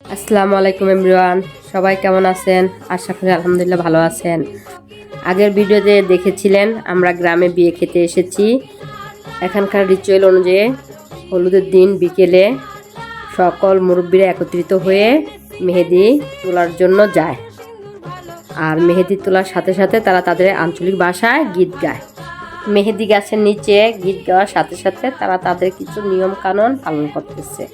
আসসালামু আলাইকুম এভরিওয়ান, সবাই কেমন আছেন? আশা করি আলহামদুলিল্লাহ ভালো আছেন। আগের ভিডিওতে দেখেছিলেন আমরা গ্রামে বিয়ে খেতে এসেছি। এখানকার রিচুয়াল অনুযায়ী হলুদের দিন বিকেলে সকল মুরব্বীরা একত্রিত হয়ে মেহেদি তোলার জন্য যায়, আর মেহেদি তোলার সাথে সাথে তারা তাদের আঞ্চলিক ভাষায় গীত গায়। মেহেদি গাছের নিচে গীত গাওয়ার সাথে সাথে তারা তাদের কিছু নিয়ম কানুন পালন করতেছে।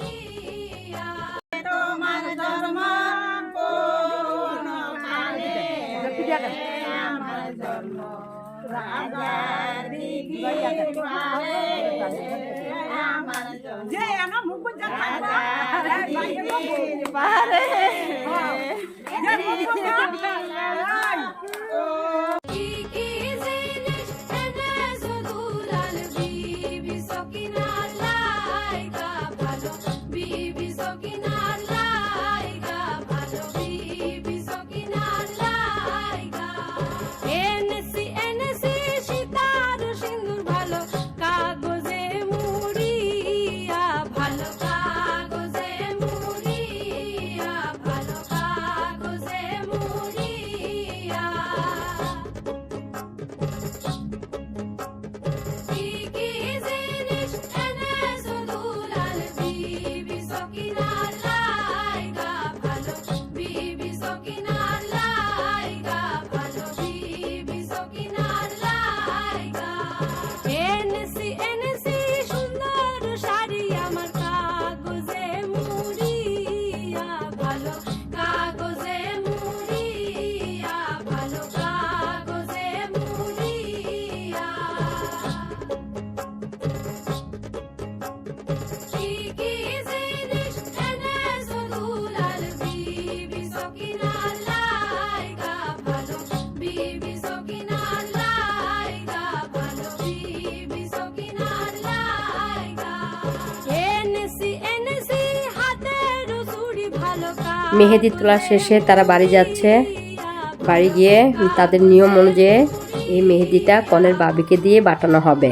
মেহেদি তোলা শেষে তারা বাড়ি যাচ্ছে। বাড়ি গিয়ে তাদের নিয়ম অনুযায়ী এই মেহেদিটা কনের ভাবিকে দিয়ে বাটানো হবে।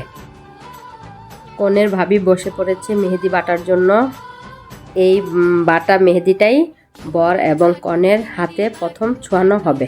কনের ভাবি বসে পড়েছে মেহেদি বাটার জন্য। এই বাটা মেহেদিটাই বর এবং কনের হাতে প্রথম ছোঁয়ানো হবে।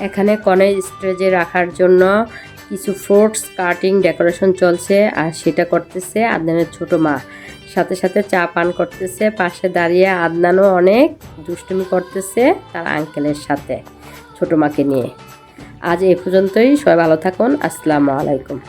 এখানে কনের স্টেজে রাখার জন্য কিছু ফ্রুটস কাটিং ডেকোরেশন চলছে, আর সেটা করতেছে আদনানের ছোট মা। সাথে সাথে চা পান করতেছে। পাশে দাঁড়িয়ে আদনানও অনেক দুষ্টুমি করতেছে তার আঙ্কেলের সাথে ছোট মাকে নিয়ে। আজ এই পর্যন্তই। সবাই ভালো থাকুন। আসসালামু আলাইকুম।